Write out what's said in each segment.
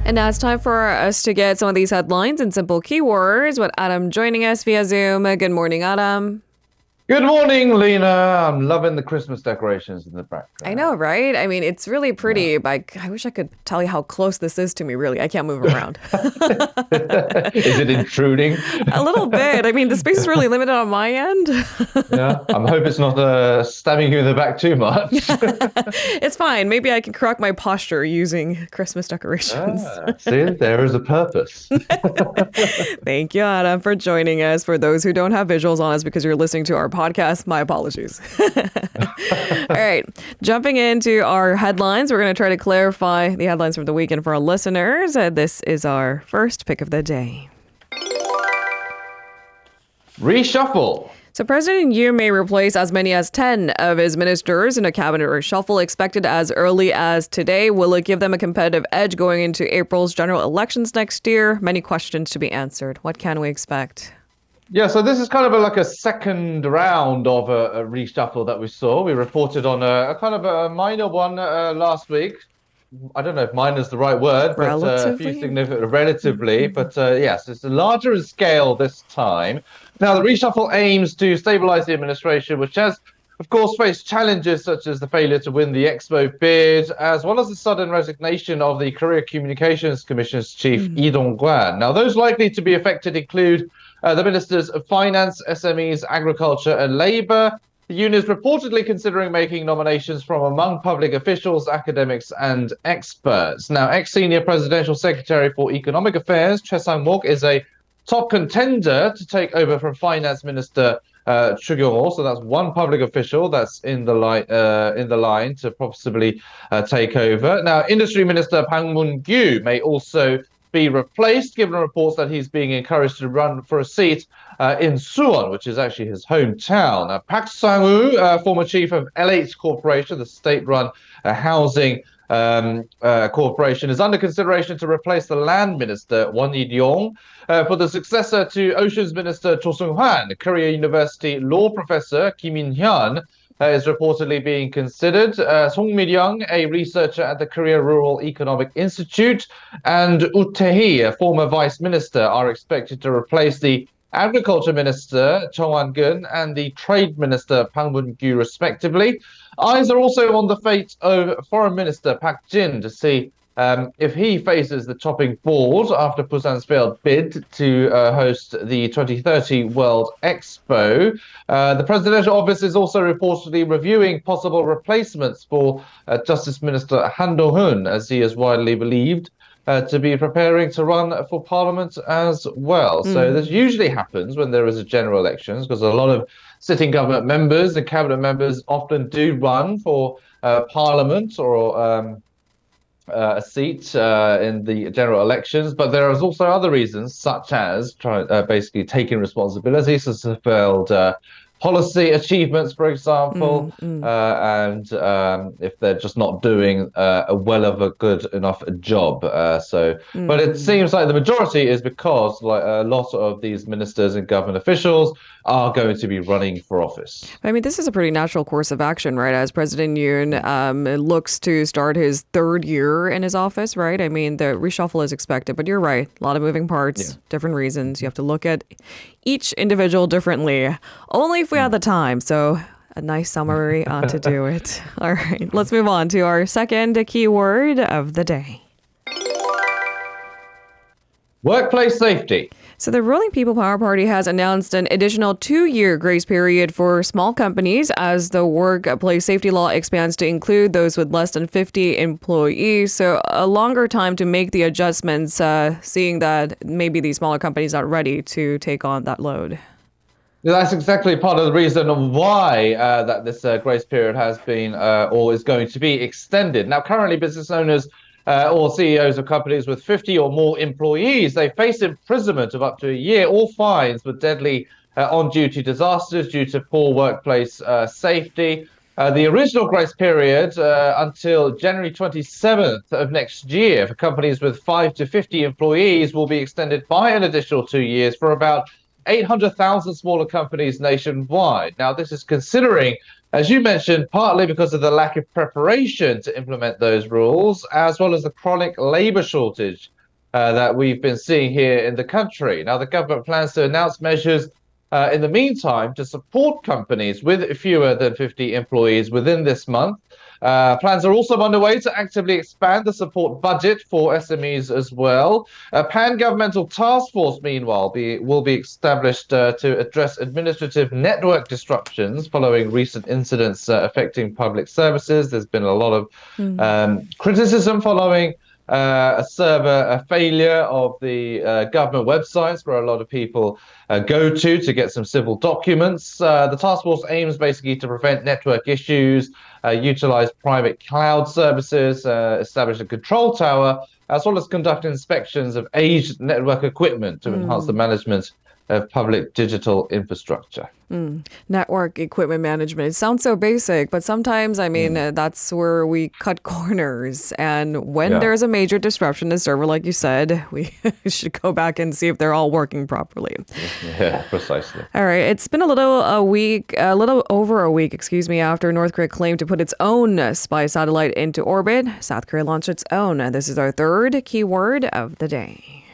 And now it's time for us to get some of these headlines and simple keywords with Adam joining us via Zoom. Good morning, Adam. Good morning, Lena. I'm loving the Christmas decorations in the background. I know, right? I mean, it's really pretty, Yeah. but I wish I could tell you how close this is to me, really. I can't move around. Is it intruding? A little bit. I mean, the space is really limited on my end. Yeah. I hope it's not stabbing you in the back too much. It's fine. Maybe I can correct my posture using Christmas decorations. See, there is a purpose. Thank you, Adam, for joining us. For those who don't have visuals on us because you're listening to our podcast, my apologies. All right. Jumping into our headlines, we're going to try to clarify the headlines from the weekend for our listeners. This is our first pick of the day. Reshuffle. So President Yoon may replace as many as 10 of his ministers in a cabinet reshuffle expected as early as today. Will it give them a competitive edge going into April's general elections next year? Many questions to be answered. What can we expect? Yeah, so this is kind of like a second round of a reshuffle that we saw. We reported on a kind of a minor one last week. I don't know if minor is the right word, but a few significant, relatively. But yes, it's larger in scale this time. Now, the reshuffle aims to stabilize the administration, which has, of course, faced challenges such as the failure to win the Expo bid, as well as the sudden resignation of the Korea Communications Commission's chief, Lee Dong-kwan. Now, those likely to be affected include the ministers of finance, SMEs, agriculture, and labor. The union is reportedly considering making nominations from among public officials, academics, and experts. Now, ex-senior presidential secretary for economic affairs, Choi Sang-mok, is a top contender to take over from finance minister Chu Kyung-ho. So that's one public official that's in the line to possibly take over. Now, industry minister Bang Moon-gyu may also be replaced, given reports that he's being encouraged to run for a seat in Suwon, which is actually his hometown. Park Sang-woo, former chief of LH Corporation, the state-run housing corporation, is under consideration to replace the land minister Won Yi-ryong. For the successor to Oceans Minister Cho Sung-hwan, Korea University law professor Kim In-hyun is reportedly being considered. Song Mi-ryung, a researcher at the Korea Rural Economic Institute, and Woo Tae-hee, a former vice minister, are expected to replace the Agriculture Minister Chung Wan-gun and the Trade Minister Bang Moon-gyu, respectively. Eyes are also on the fate of Foreign Minister Park Jin to see if he faces the chopping board after Busan's failed bid to host the 2030 World Expo. The presidential office is also reportedly reviewing possible replacements for Justice Minister Han Do-hoon, as he is widely believed to be preparing to run for parliament as well. So this usually happens when there is a general elections, because a lot of sitting government members and cabinet members often do run for parliament or a seat in the general elections. But there is also other reasons, such as basically taking responsibility, such as failed policy achievements, for example, and if they're just not doing a good enough job. But it seems like the majority is because like a lot of these ministers and government officials are going to be running for office. I mean, this is a pretty natural course of action, right? As President Yoon looks to start his third year in his office, right? I mean, the reshuffle is expected, but you're right. A lot of moving parts, different reasons. You have to look at each individual differently, only if we have the time. So a nice summary to do it. All right, let's move on to our second keyword of the day. Workplace safety. So the ruling People Power Party has announced an additional 2-year grace period for small companies as the workplace safety law expands to include those with less than 50 employees. So a longer time to make the adjustments, seeing that maybe these smaller companies aren't ready to take on that load. That's exactly part of the reason why that this grace period has been or is going to be extended. Now, currently, business owners or CEOs of companies with 50 or more employees, they face imprisonment of up to a year or fines for deadly on-duty disasters due to poor workplace safety. The original grace period until January 27th of next year for companies with 5 to 50 employees will be extended by an additional 2 years for about 800,000 smaller companies nationwide. Now, this is considering, as you mentioned, partly because of the lack of preparation to implement those rules, as well as the chronic labor shortage that we've been seeing here in the country. Now, the government plans to announce measures in the meantime to support companies with fewer than 50 employees within this month. Plans are also underway to actively expand the support budget for SMEs as well. A pan-governmental task force, meanwhile, will be established to address administrative network disruptions following recent incidents affecting public services. There's been a lot of criticism following a failure of the government websites where a lot of people go to get some civil documents. The task force aims basically to prevent network issues, utilize private cloud services, establish a control tower, as well as conduct inspections of aged network equipment to enhance the management of public digital infrastructure. Network equipment management. It sounds so basic, but sometimes, I mean, that's where we cut corners. And when there's a major disruption to server, like you said, we should go back and see if they're all working properly. Yeah, precisely. All right. It's been a little over a week, after North Korea claimed to put its own spy satellite into orbit. South Korea launched its own. And this is our third keyword of the day.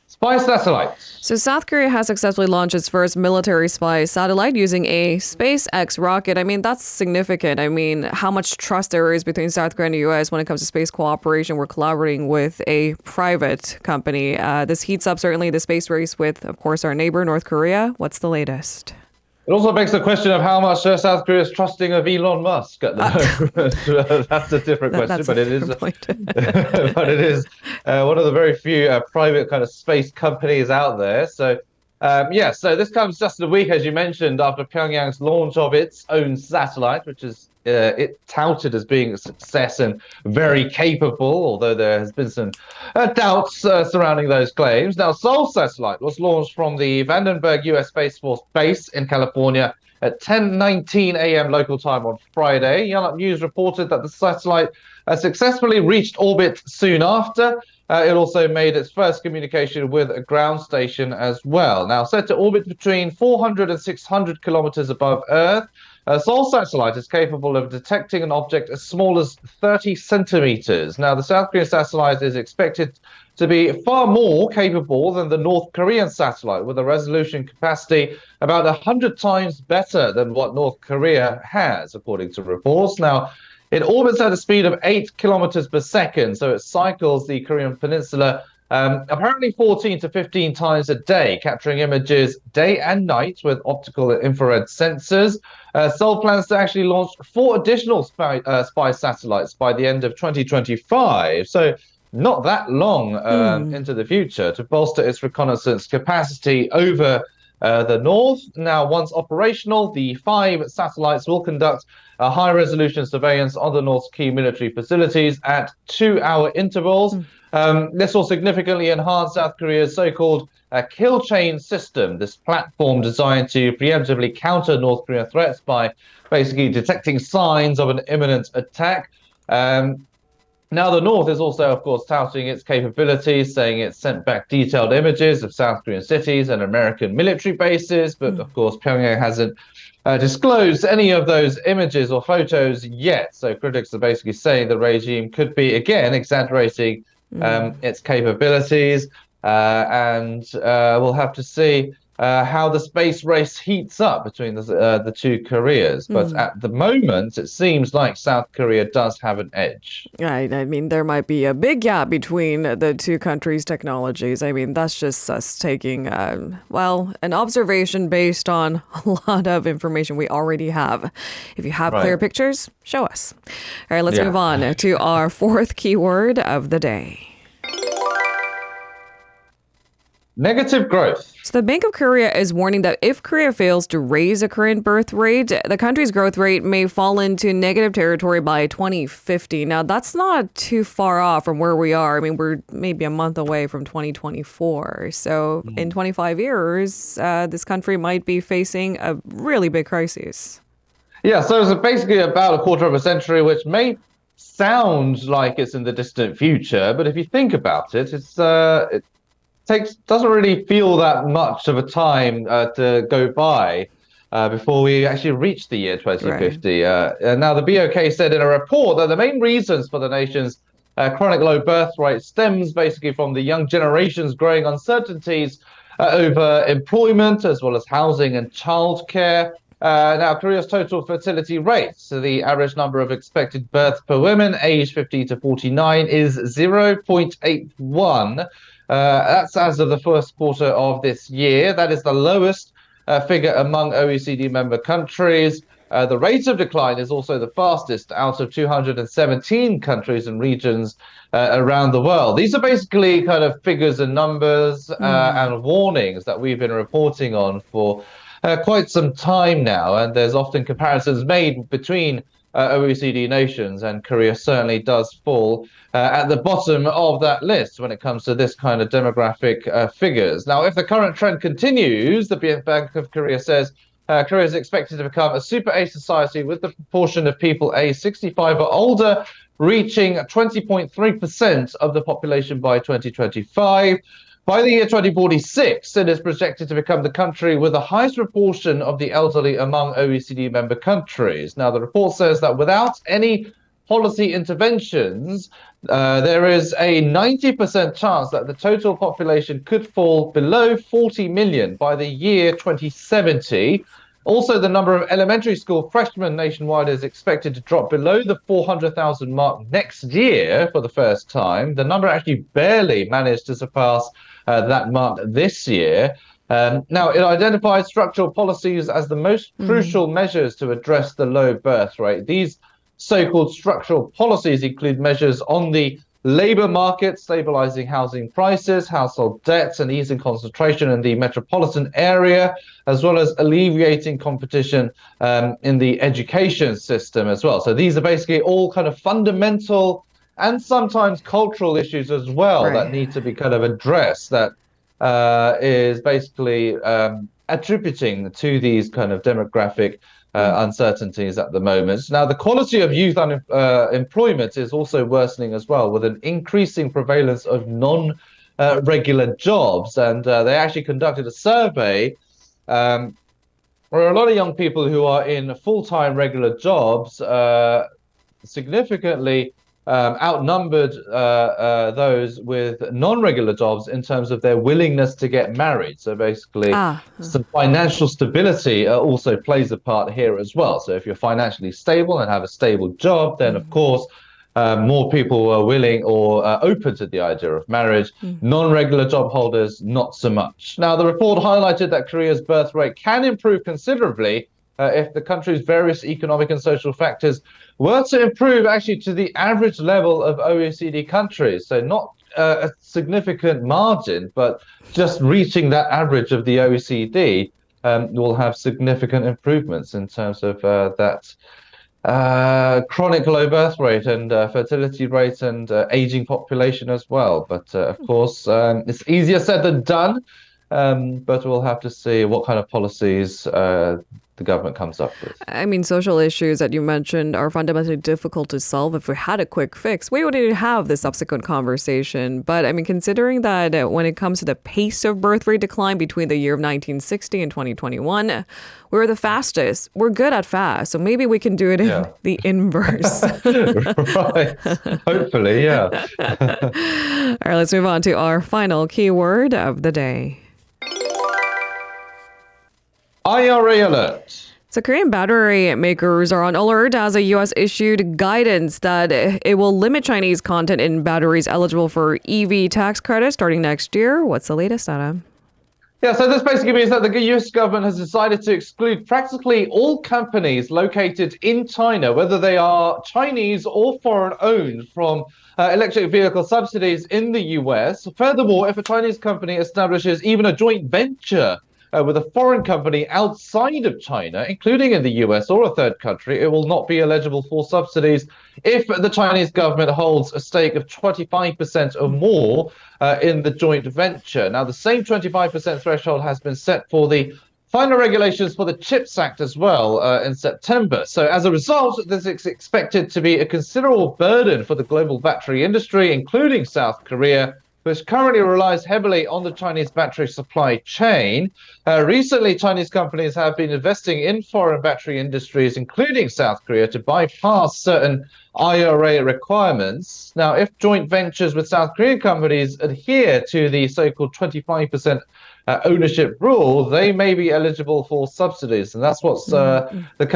Spy satellites. So South Korea has successfully launched its first military spy satellite using a SpaceX rocket. I mean, that's significant. I mean, how much trust there is between South Korea and the U.S. when it comes to space cooperation. We're collaborating with a private company. This heats up certainly the space race with, of course, our neighbor, North Korea. What's the latest? It also begs the question of how much South Korea is trusting of Elon Musk at the moment. That's a different question, but it is. But it is one of the very few private kind of space companies out there. So, so this comes just a week, as you mentioned, after Pyongyang's launch of its own satellite, which is it touted as being a success and very capable, although there has been some doubts surrounding those claims. Now, Seoul satellite was launched from the Vandenberg U.S. Space Force Base in California at 10:19 a.m. local time on Friday. Yonhap News reported that the satellite successfully reached orbit soon after. It also made its first communication with a ground station as well. Now, set to orbit between 400 and 600 kilometers above Earth, Seoul satellite is capable of detecting an object as small as 30 centimeters. Now, the South Korean satellite is expected to be far more capable than the North Korean satellite, with a resolution capacity about 100 times better than what North Korea has, according to reports. Now, it orbits at a speed of 8 kilometers per second, so it cycles the Korean peninsula apparently 14 to 15 times a day, capturing images day and night with optical and infrared sensors. Seoul plans to actually launch 4 additional spy satellites by the end of 2025. So not that long into the future to bolster its reconnaissance capacity over the north. Now, once operational, the 5 satellites will conduct a high-resolution surveillance on the North's key military facilities at 2-hour intervals. This will significantly enhance South Korea's so-called kill chain system, this platform designed to preemptively counter North Korean threats by basically detecting signs of an imminent attack. Now, the North is also, of course, touting its capabilities, saying it's sent back detailed images of South Korean cities and American military bases. But, of course, Pyongyang hasn't disclosed any of those images or photos yet. So critics are basically saying the regime could be, again, exaggerating its capabilities. And we'll have to see how the space race heats up between the two Koreas. But at the moment, it seems like South Korea does have an edge. Right. I mean, there might be a big gap between the two countries' technologies. I mean, that's just us taking, an observation based on a lot of information we already have. If you have clear pictures, show us. All right, let's move on to our 4th keyword of the day. Negative growth. So the Bank of Korea is warning that if Korea fails to raise the current birth rate, the country's growth rate may fall into negative territory by 2050. Now, that's not too far off from where we are. I mean, we're maybe a month away from 2024. So in 25 years, this country might be facing a really big crisis. Yeah, so it's basically about a quarter of a century, which may sound like it's in the distant future. But if you think about it, doesn't really feel that much of a time to go by before we actually reach the year 2050. Now, the BOK said in a report that the main reasons for the nation's Chronic low birth rate stems basically from the young generation's growing uncertainties over employment, as well as housing and childcare. Now, Korea's total fertility rate, so the average number of expected births per woman aged 50 to 49, is 0.81. That's as of the first quarter of this year. That is the lowest figure among OECD member countries. The rate of decline is also the fastest out of 217 countries and regions around the world. These are basically kind of figures and numbers and warnings that we've been reporting on for quite some time now. And there's often comparisons made between OECD nations, and Korea certainly does fall at the bottom of that list when it comes to this kind of demographic figures. Now, if the current trend continues, the Bank of Korea says Korea is expected to become a super age society with the proportion of people aged 65 or older reaching 20.3% of the population by 2025. By the year 2046, it is projected to become the country with the highest proportion of the elderly among OECD member countries. Now, the report says that without any policy interventions, there is a 90% chance that the total population could fall below 40 million by the year 2070. Also, the number of elementary school freshmen nationwide is expected to drop below the 400,000 mark next year for the first time. The number actually barely managed to surpass that mark this year. Now, it identifies structural policies as the most crucial measures to address the low birth rate. These so-called structural policies include measures on the labor market, stabilizing housing prices, household debts, and easing concentration in the metropolitan area, as well as alleviating competition in the education system as well. So these are basically all kind of fundamental and sometimes cultural issues as well that need to be kind of addressed, that is basically attributing to these kind of demographic uncertainties at the moment. Now, the quality of youth employment is also worsening as well, with an increasing prevalence of non-regular jobs. And they actually conducted a survey where a lot of young people who are in full-time regular jobs significantly outnumbered those with non-regular jobs in terms of their willingness to get married. So basically, some financial stability also plays a part here as well. So if you're financially stable and have a stable job, then of course, more people are willing or open to the idea of marriage. Non-regular job holders, not so much. Now, the report highlighted that Korea's birth rate can improve considerably if the country's various economic and social factors were to improve actually to the average level of OECD countries. So not a significant margin, but just reaching that average of the OECD will have significant improvements in terms of that chronic low birth rate and fertility rate and aging population as well. But of course, it's easier said than done. But we'll have to see what kind of policies the government comes up with. I mean, social issues that you mentioned are fundamentally difficult to solve. If we had a quick fix, we wouldn't have the subsequent conversation. But I mean, considering that when it comes to the pace of birth rate decline between the year of 1960 and 2021, we're the fastest. We're good at fast. So maybe we can do it in the inverse. Right. Hopefully, yeah. All right, let's move on to our final keyword of the day. IRA alert. So Korean battery makers are on alert as the U.S. issued guidance that it will limit Chinese content in batteries eligible for EV tax credits starting next year. What's the latest, Adam? Yeah, so this basically means that the US government has decided to exclude practically all companies located in China, whether they are Chinese or foreign-owned, from electric vehicle subsidies in the US. Furthermore, if a Chinese company establishes even a joint venture with a foreign company outside of China, including in the US or a third country, it will not be eligible for subsidies if the Chinese government holds a stake of 25% or more in the joint venture. Now, the same 25% threshold has been set for the final regulations for the CHIPS Act as well in September. So as a result, this is expected to be a considerable burden for the global battery industry, including South Korea, which currently relies heavily on the Chinese battery supply chain. Recently, Chinese companies have been investing in foreign battery industries, including South Korea, to bypass certain IRA requirements. Now, if joint ventures with South Korean companies adhere to the so-called 25% ownership rule, they may be eligible for subsidies. And that's what the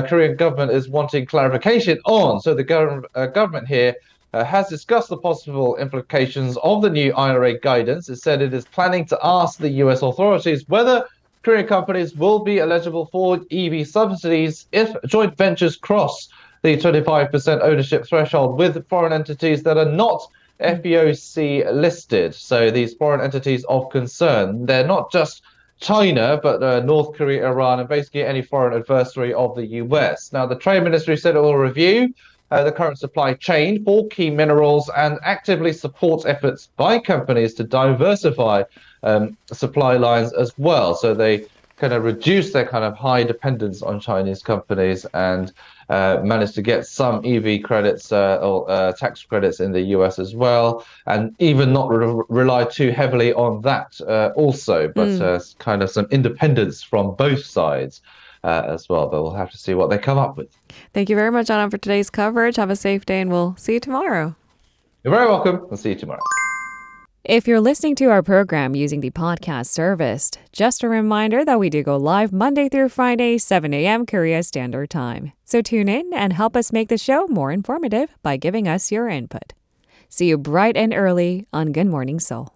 Korean government is wanting clarification on. So the government here has discussed the possible implications of the new IRA guidance. It said it is planning to ask the US authorities whether Korean companies will be eligible for EV subsidies if joint ventures cross the 25% ownership threshold with foreign entities that are not FEOC listed. So these foreign entities of concern, they're not just China, but North Korea, Iran, and basically any foreign adversary of the US. Now, the Trade Ministry said it will review the current supply chain for key minerals and actively supports efforts by companies to diversify supply lines as well. So they kind of reduce their kind of high dependence on Chinese companies and managed to get some EV credits or tax credits in the US as well, and even not rely too heavily on that also, but kind of some independence from both sides as well. But we'll have to see what they come up with. Thank you very much, Anna, for today's coverage. Have a safe day, and we'll see you tomorrow. You're very welcome. We'll see you tomorrow. If you're listening to our program using the podcast service, just a reminder that we do go live Monday through Friday, 7 a.m. Korea Standard Time. So tune in and help us make the show more informative by giving us your input. See you bright and early on Good Morning Seoul.